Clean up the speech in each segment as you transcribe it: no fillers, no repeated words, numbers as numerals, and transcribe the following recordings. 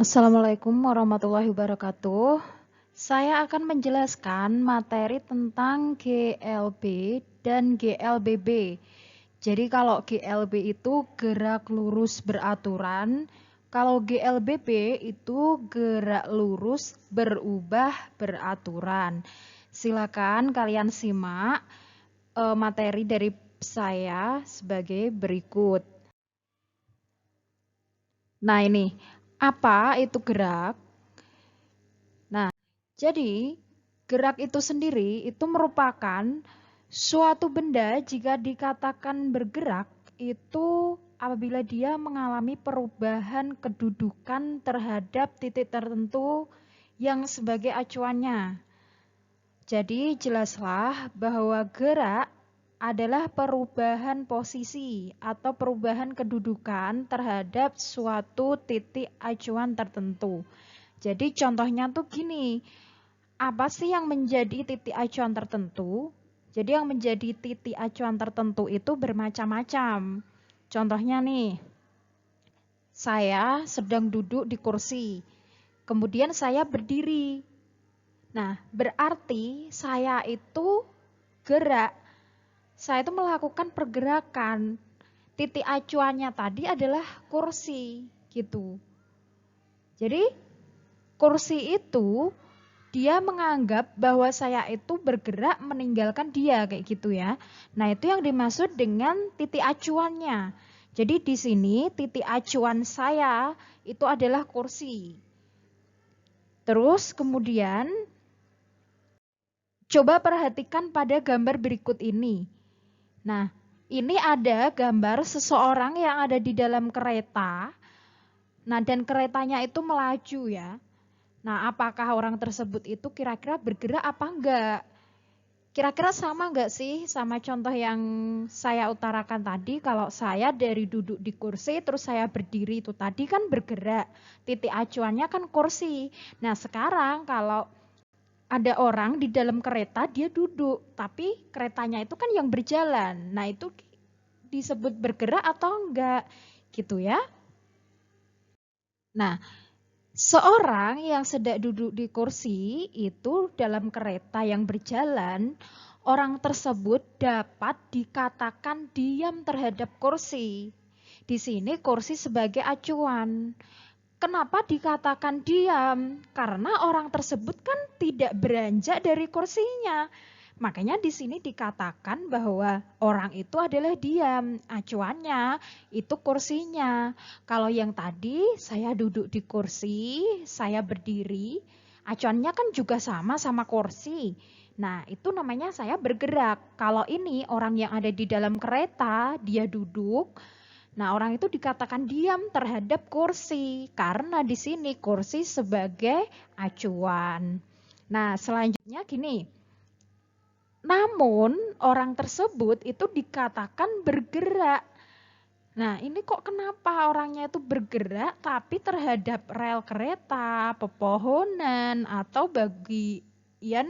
Assalamualaikum warahmatullahi wabarakatuh. Saya akan menjelaskan materi tentang GLB dan GLBB. Jadi kalau GLB itu gerak lurus beraturan, kalau GLBB itu gerak lurus berubah beraturan. Silakan kalian simak materi dari saya sebagai berikut. Nah ini, apa itu gerak? Nah, jadi gerak itu sendiri itu merupakan suatu benda jika dikatakan bergerak itu apabila dia mengalami perubahan kedudukan terhadap titik tertentu yang sebagai acuannya. Jadi jelaslah bahwa gerak adalah perubahan posisi atau perubahan kedudukan terhadap suatu titik acuan tertentu. Jadi contohnya tuh gini, apa sih yang menjadi titik acuan tertentu? Jadi yang menjadi titik acuan tertentu itu bermacam-macam. Contohnya nih, saya sedang duduk di kursi, kemudian saya berdiri. Nah, berarti saya itu gerak. Saya itu melakukan pergerakan. Titik acuannya tadi adalah kursi, gitu. Jadi, kursi itu dia menganggap bahwa saya itu bergerak meninggalkan dia kayak gitu ya. Nah, itu yang dimaksud dengan titik acuannya. Jadi di sini titik acuan saya itu adalah kursi. Terus kemudian coba perhatikan pada gambar berikut ini. Nah, ini ada gambar seseorang yang ada di dalam kereta. Nah, dan keretanya itu melaju ya. Nah, apakah orang tersebut itu kira-kira bergerak apa enggak? Kira-kira sama enggak sih sama contoh yang saya utarakan tadi? Kalau saya dari duduk di kursi terus saya berdiri itu tadi kan bergerak. Titik acuannya kan kursi. Nah, sekarang kalau ada orang di dalam kereta dia duduk, tapi keretanya itu kan yang berjalan. Nah, itu disebut bergerak atau enggak? Gitu ya. Nah, seorang yang sedang duduk di kursi itu dalam kereta yang berjalan, orang tersebut dapat dikatakan diam terhadap kursi. Di sini kursi sebagai acuan. Kenapa dikatakan diam? Karena orang tersebut kan tidak beranjak dari kursinya. Makanya di sini dikatakan bahwa orang itu adalah diam, acuannya itu kursinya. Kalau yang tadi saya duduk di kursi, saya berdiri, acuannya kan juga sama kursi. Nah, itu namanya saya bergerak. Kalau ini orang yang ada di dalam kereta, dia duduk. Nah, orang itu dikatakan diam terhadap kursi karena di sini kursi sebagai acuan. Nah, selanjutnya gini. Namun orang tersebut itu dikatakan bergerak. Nah, ini kok kenapa orangnya itu bergerak tapi terhadap rel kereta, pepohonan atau bagian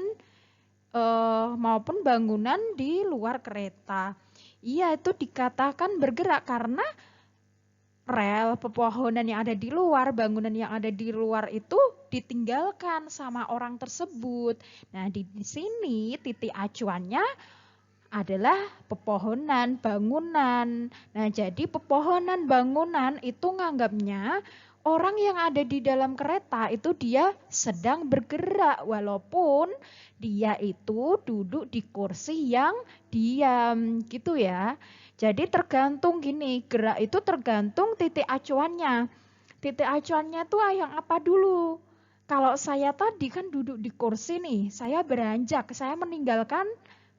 maupun bangunan di luar kereta. Iya, itu dikatakan bergerak karena rel, pepohonan yang ada di luar, bangunan yang ada di luar itu ditinggalkan sama orang tersebut. Nah, di sini titik acuannya adalah pepohonan, bangunan. Nah, jadi pepohonan, bangunan itu nganggapnya orang yang ada di dalam kereta itu dia sedang bergerak walaupun dia itu duduk di kursi yang diam gitu ya. Jadi tergantung gini, gerak itu tergantung titik acuannya. Titik acuannya tuh yang apa dulu? Kalau saya tadi kan duduk di kursi nih, saya beranjak, saya meninggalkan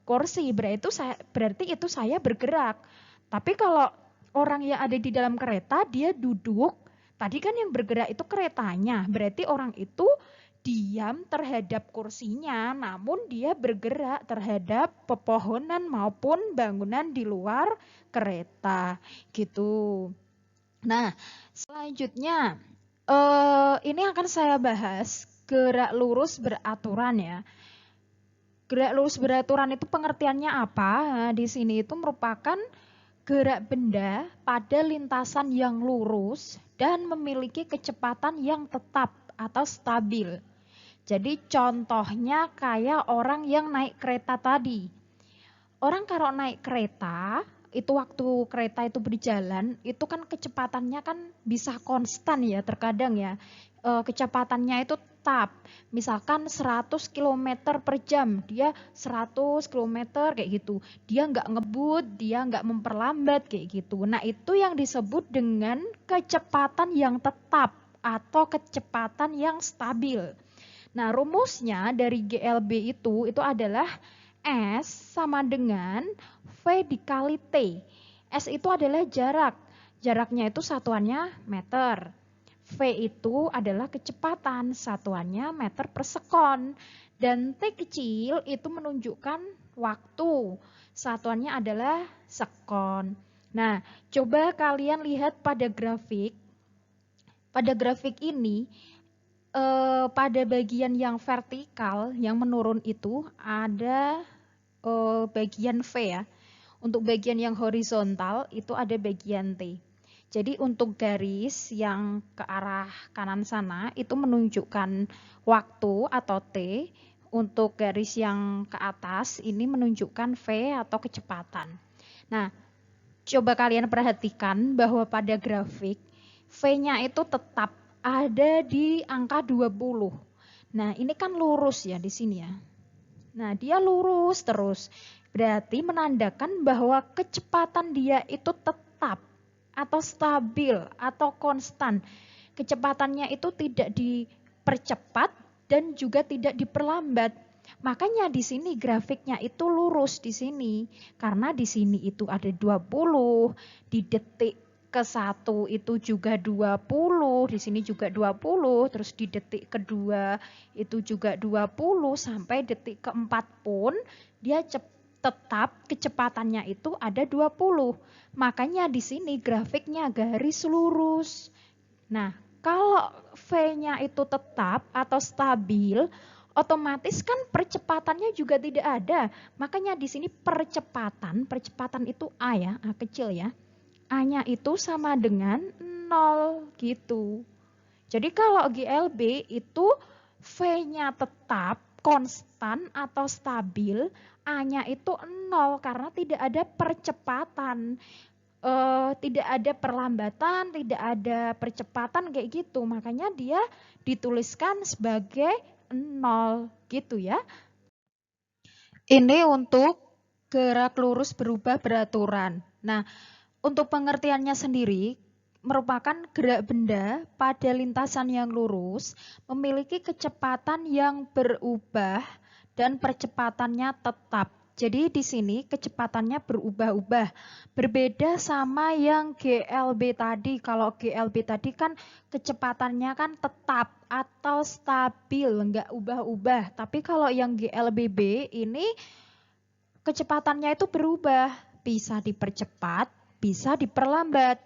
kursi, berarti itu saya bergerak. Tapi kalau orang yang ada di dalam kereta, dia duduk, tadi kan yang bergerak itu keretanya, berarti orang itu diam terhadap kursinya, namun dia bergerak terhadap pepohonan maupun bangunan di luar kereta, gitu. Nah, selanjutnya ini akan saya bahas gerak lurus beraturan ya. Gerak lurus beraturan itu pengertiannya apa? Nah, di sini itu merupakan gerak benda pada lintasan yang lurus dan memiliki kecepatan yang tetap atau stabil. Jadi contohnya kayak orang yang naik kereta tadi. Orang kalau naik kereta, itu waktu kereta itu berjalan, itu kan kecepatannya kan bisa konstan ya terkadang ya. Kecepatannya itu tetap. Misalkan 100 km per jam, dia 100 km kayak gitu. Dia nggak ngebut, dia nggak memperlambat kayak gitu. Nah itu yang disebut dengan kecepatan yang tetap atau kecepatan yang stabil. Nah, rumusnya dari GLB itu adalah S sama dengan V dikali T. S itu adalah jarak. Jaraknya itu satuannya meter. V itu adalah kecepatan, satuannya meter per sekon. Dan T kecil itu menunjukkan waktu, satuannya adalah sekon. Nah, coba kalian lihat pada grafik. Pada grafik ini, pada bagian yang vertikal, yang menurun itu ada bagian V ya. Untuk bagian yang horizontal itu ada bagian T. Jadi untuk garis yang ke arah kanan sana itu menunjukkan waktu atau T. Untuk garis yang ke atas ini menunjukkan V atau kecepatan. Nah, coba kalian perhatikan bahwa pada grafik V-nya itu tetap ada di angka 20. Nah, ini kan lurus ya di sini ya. Nah, dia lurus terus. Berarti menandakan bahwa kecepatan dia itu tetap atau stabil atau konstan. Kecepatannya itu tidak dipercepat dan juga tidak diperlambat. Makanya di sini grafiknya itu lurus di sini. Karena di sini itu ada 20, di detik ke-1 itu juga 20, di sini juga 20, terus di detik kedua itu juga 20, sampai detik keempat pun dia tetap kecepatannya itu ada 20. Makanya di sini grafiknya garis lurus. Nah, kalau V-nya itu tetap atau stabil, otomatis kan percepatannya juga tidak ada. Makanya di sini percepatan itu A ya, A kecil ya. A-nya itu sama dengan 0 gitu. Jadi kalau GLB itu V-nya tetap konstan atau stabil, A-nya itu 0 karena tidak ada percepatan. Tidak ada perlambatan, tidak ada percepatan kayak gitu. Makanya dia dituliskan sebagai 0 gitu ya. Ini untuk gerak lurus berubah beraturan. Nah, untuk pengertiannya sendiri, merupakan gerak benda pada lintasan yang lurus, memiliki kecepatan yang berubah dan percepatannya tetap. Jadi di sini kecepatannya berubah-ubah. Berbeda sama yang GLB tadi. Kalau GLB tadi kan kecepatannya kan tetap atau stabil, enggak ubah-ubah. Tapi kalau yang GLBB ini kecepatannya itu berubah, bisa dipercepat, bisa diperlambat.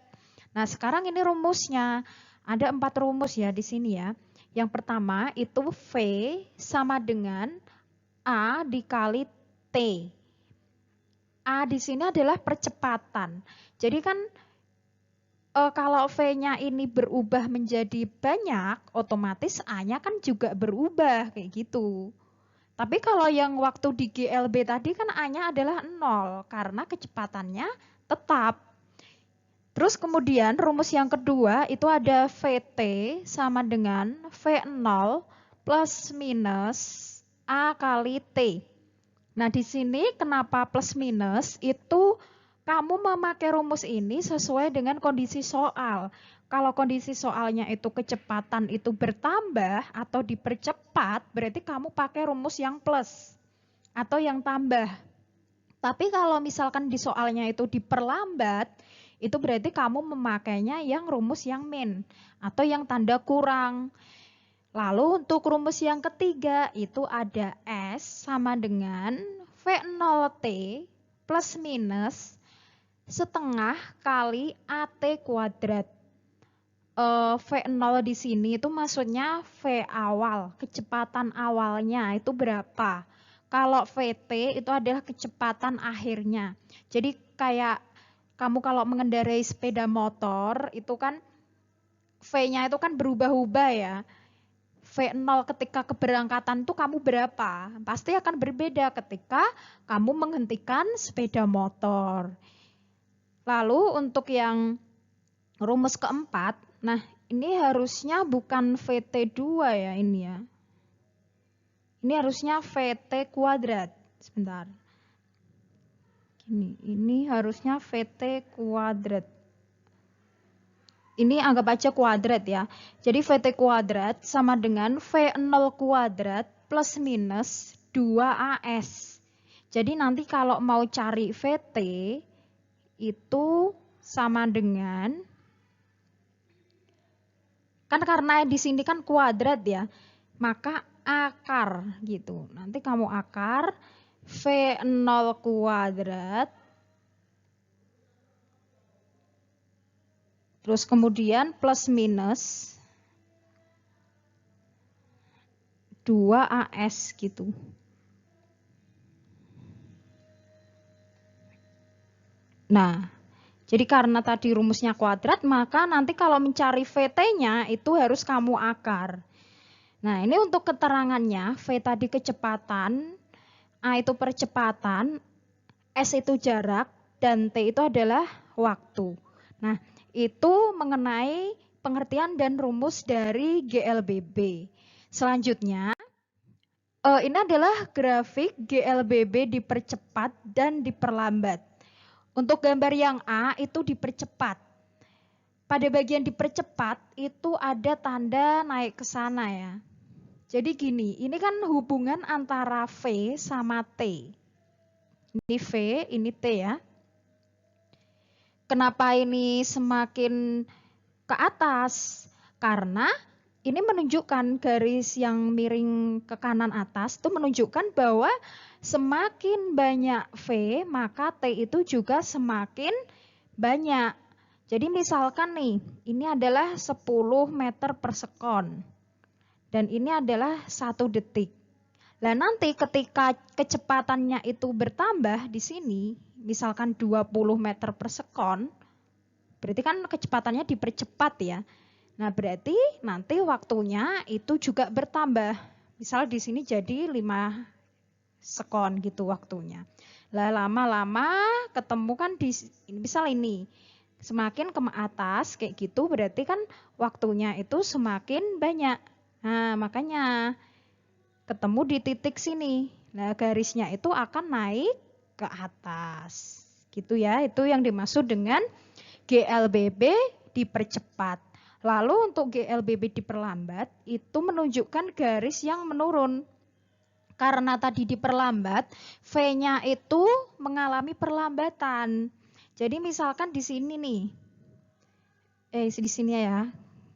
Nah, sekarang ini rumusnya. Ada 4 rumus ya di sini ya. Yang pertama itu V sama dengan A dikali T. A di sini adalah percepatan. Jadi kan kalau V-nya ini berubah menjadi banyak, otomatis A-nya kan juga berubah kayak gitu. Tapi kalau yang waktu di GLB tadi kan A-nya adalah 0 karena kecepatannya tetap. Terus kemudian rumus yang kedua itu ada VT sama dengan V0 plus minus A kali T. Nah di sini kenapa plus minus itu kamu memakai rumus ini sesuai dengan kondisi soal. Kalau kondisi soalnya itu kecepatan itu bertambah atau dipercepat, berarti kamu pakai rumus yang plus atau yang tambah. Tapi kalau misalkan di soalnya itu diperlambat, itu berarti kamu memakainya yang rumus yang min atau yang tanda kurang. Lalu untuk rumus yang ketiga itu ada S sama dengan V0T plus minus setengah kali AT kuadrat. V0 di sini itu maksudnya V awal, kecepatan awalnya itu berapa. Kalau VT itu adalah kecepatan akhirnya. Jadi kayak kamu kalau mengendarai sepeda motor itu kan V-nya itu kan berubah-ubah ya. V0 ketika keberangkatan tuh kamu berapa? Pasti akan berbeda ketika kamu menghentikan sepeda motor. Lalu untuk yang rumus keempat, nah ini harusnya bukan VT2 ya ini ya. Ini harusnya VT kuadrat. Sebentar. Ini harusnya VT kuadrat. Ini anggap aja kuadrat ya. Jadi VT kuadrat sama dengan V0 kuadrat plus minus 2AS. Jadi nanti kalau mau cari VT itu sama dengan, kan karena di sini kan kuadrat ya, maka akar gitu. Nanti kamu akar V0 kuadrat terus kemudian plus minus 2AS gitu. Nah, jadi karena tadi rumusnya kuadrat, maka nanti kalau mencari VT-nya itu harus kamu akar. Nah, ini untuk keterangannya, V tadi kecepatan, A itu percepatan, S itu jarak, dan T itu adalah waktu. Nah, itu mengenai pengertian dan rumus dari GLBB. Selanjutnya, ini adalah grafik GLBB dipercepat dan diperlambat. Untuk gambar yang A itu dipercepat. Pada bagian dipercepat itu ada tanda naik ke sana ya. Jadi gini, ini kan hubungan antara V sama T. Ini V, ini T ya. Kenapa ini semakin ke atas? Karena ini menunjukkan garis yang miring ke kanan atas itu menunjukkan bahwa semakin banyak V, maka T itu juga semakin banyak. Jadi misalkan nih, ini adalah 10 meter per sekon. Dan ini adalah 1 detik. Nah nanti ketika kecepatannya itu bertambah di sini, misalkan 20 meter per sekon, berarti kan kecepatannya dipercepat ya. Nah berarti nanti waktunya itu juga bertambah. Misal di sini jadi 5 sekon gitu waktunya. Lah lama-lama ketemu kan di misal ini semakin ke atas kayak gitu berarti kan waktunya itu semakin banyak. Nah makanya ketemu di titik sini. Nah garisnya itu akan naik ke atas. Gitu ya, itu yang dimaksud dengan GLBB dipercepat. Lalu untuk GLBB diperlambat itu menunjukkan garis yang menurun. Karena tadi diperlambat, V-nya itu mengalami perlambatan. Jadi misalkan di sini nih. Di sini ya.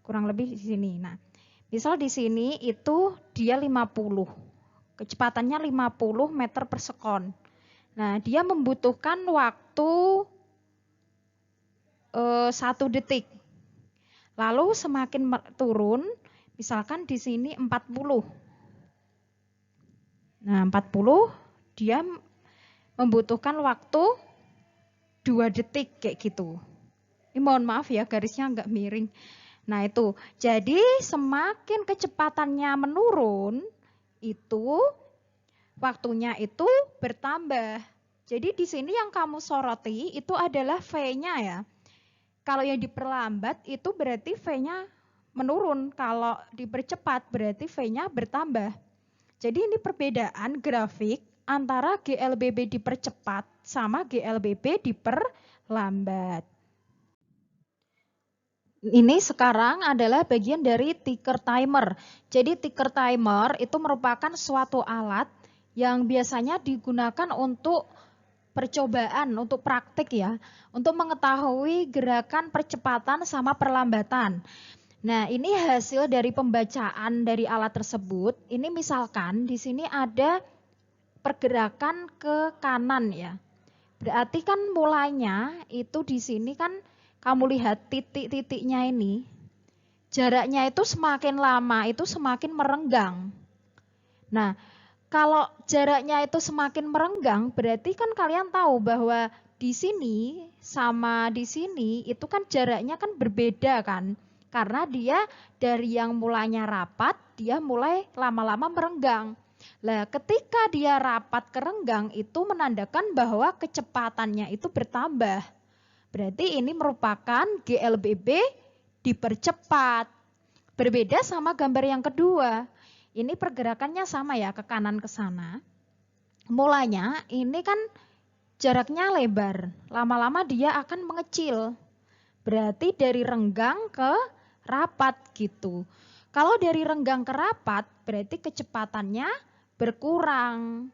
Kurang lebih di sini. Nah, misal di sini itu dia 50. Kecepatannya 50 meter per sekon. Nah, dia membutuhkan waktu 1 detik. Lalu semakin turun, misalkan di sini 40. Nah, 40 dia membutuhkan waktu 2 detik kayak gitu. Ini mohon maaf ya garisnya nggak miring. Nah itu, jadi semakin kecepatannya menurun, itu waktunya itu bertambah. Jadi di sini yang kamu soroti itu adalah V-nya ya. Kalau yang diperlambat itu berarti V-nya menurun. Kalau dipercepat berarti V-nya bertambah. Jadi ini perbedaan grafik antara GLBB dipercepat sama GLBB diperlambat. Ini sekarang adalah bagian dari ticker timer. Jadi ticker timer itu merupakan suatu alat yang biasanya digunakan untuk percobaan, untuk praktik ya, untuk mengetahui gerakan percepatan sama perlambatan. Nah, ini hasil dari pembacaan dari alat tersebut. Ini misalkan di sini ada pergerakan ke kanan ya. Berarti kan mulainya itu di sini kan kamu lihat titik-titiknya ini. Jaraknya itu semakin lama itu semakin merenggang. Nah, kalau jaraknya itu semakin merenggang berarti kan kalian tahu bahwa di sini sama di sini itu kan jaraknya kan berbeda kan. Karena dia dari yang mulanya rapat, dia mulai lama-lama merenggang. Nah, ketika dia rapat ke renggang itu menandakan bahwa kecepatannya itu bertambah. Berarti ini merupakan GLBB dipercepat. Berbeda sama gambar yang kedua. Ini pergerakannya sama ya, ke kanan ke sana. Mulanya ini kan jaraknya lebar. Lama-lama dia akan mengecil. Berarti dari renggang ke rapat gitu. Kalau dari renggang ke rapat berarti kecepatannya berkurang.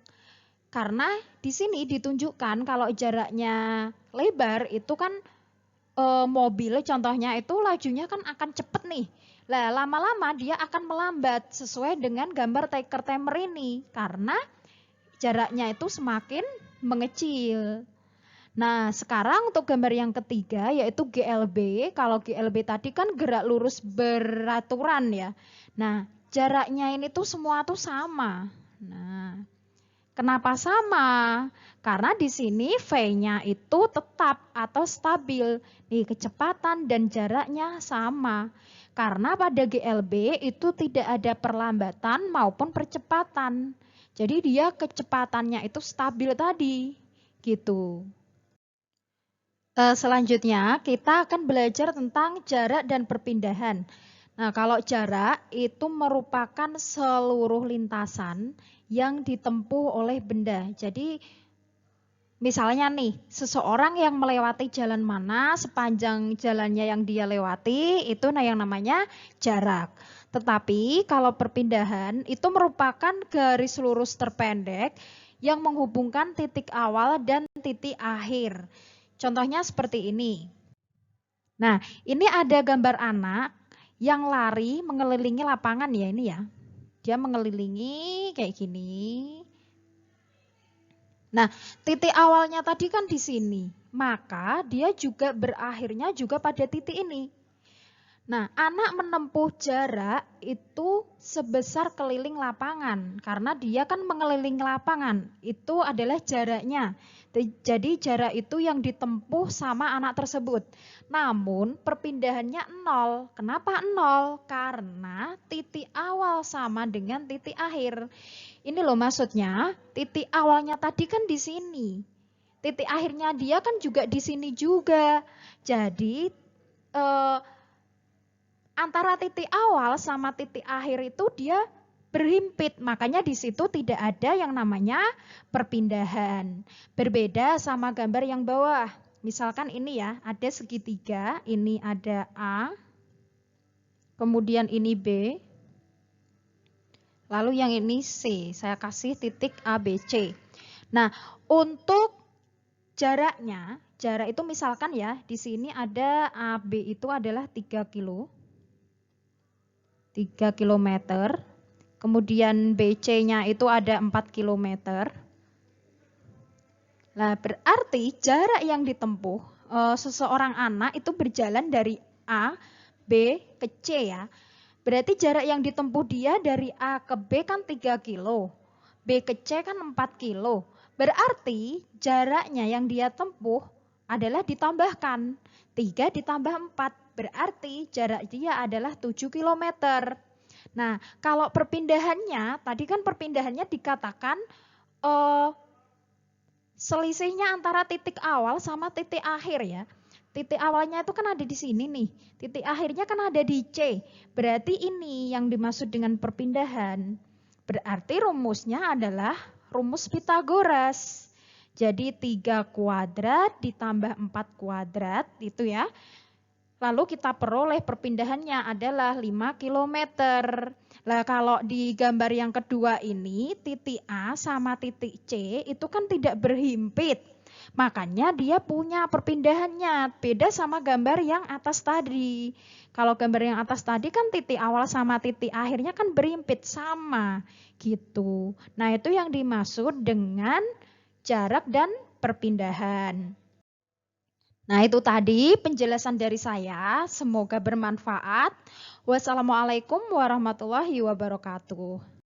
Karena di sini ditunjukkan kalau jaraknya lebar itu kan mobil contohnya itu lajunya kan akan cepat nih. Lah lama-lama dia akan melambat sesuai dengan gambar taker timer ini karena jaraknya itu semakin mengecil. Nah, sekarang untuk gambar yang ketiga yaitu GLB. Kalau GLB tadi kan gerak lurus beraturan ya. Nah, jaraknya ini tuh semua tuh sama. Nah, kenapa sama? Karena di sini V-nya itu tetap atau stabil. Nih, kecepatan dan jaraknya sama. Karena pada GLB itu tidak ada perlambatan maupun percepatan. Jadi dia kecepatannya itu stabil tadi. Gitu. Selanjutnya kita akan belajar tentang jarak dan perpindahan. Nah, kalau jarak itu merupakan seluruh lintasan yang ditempuh oleh benda. Jadi misalnya nih, seseorang yang melewati jalan mana sepanjang jalannya yang dia lewati itu yang namanya jarak. Tetapi kalau perpindahan itu merupakan garis lurus terpendek yang menghubungkan titik awal dan titik akhir. Contohnya seperti ini. Nah, ini ada gambar anak yang lari mengelilingi lapangan ya ini ya. Dia mengelilingi kayak gini. Nah, titik awalnya tadi kan di sini. Maka dia juga berakhirnya juga pada titik ini. Nah, anak menempuh jarak itu sebesar keliling lapangan. Karena dia kan mengelilingi lapangan. Itu adalah jaraknya. Jadi jarak itu yang ditempuh sama anak tersebut. Namun perpindahannya 0. Kenapa 0? Karena titik awal sama dengan titik akhir. Ini loh maksudnya, titik awalnya tadi kan di sini. Titik akhirnya dia kan juga di sini juga. Jadi antara titik awal sama titik akhir itu dia berhimpit, makanya di situ tidak ada yang namanya perpindahan. Berbeda sama gambar yang bawah. Misalkan ini ya, ada segitiga, ini ada A, kemudian ini B, lalu yang ini C. Saya kasih titik A, B, C. Nah, untuk jaraknya, jarak itu misalkan ya, di sini ada AB itu adalah 3 kilo. 3 km, kemudian BC-nya itu ada 4 km. Nah, berarti jarak yang ditempuh seseorang anak itu berjalan dari A, B ke C ya. Berarti jarak yang ditempuh dia dari A ke B kan 3 kilo, B ke C kan 4 kilo. Berarti jaraknya yang dia tempuh adalah ditambahkan 3 ditambah 4. Berarti jarak dia adalah 7 km. Nah, kalau perpindahannya, tadi kan perpindahannya dikatakan selisihnya antara titik awal sama titik akhir ya. Titik awalnya itu kan ada di sini nih, titik akhirnya kan ada di C. Berarti ini yang dimaksud dengan perpindahan. Berarti rumusnya adalah rumus Pythagoras. Jadi 3 kuadrat ditambah 4 kuadrat itu ya. Lalu kita peroleh perpindahannya adalah 5 km. Nah, kalau di gambar yang kedua ini, titik A sama titik C itu kan tidak berhimpit. Makanya dia punya perpindahannya. Beda sama gambar yang atas tadi. Kalau gambar yang atas tadi kan titik awal sama titik akhirnya kan berhimpit sama gitu. Nah, itu yang dimaksud dengan jarak dan perpindahan. Nah, itu tadi penjelasan dari saya. Semoga bermanfaat. Wassalamualaikum warahmatullahi wabarakatuh.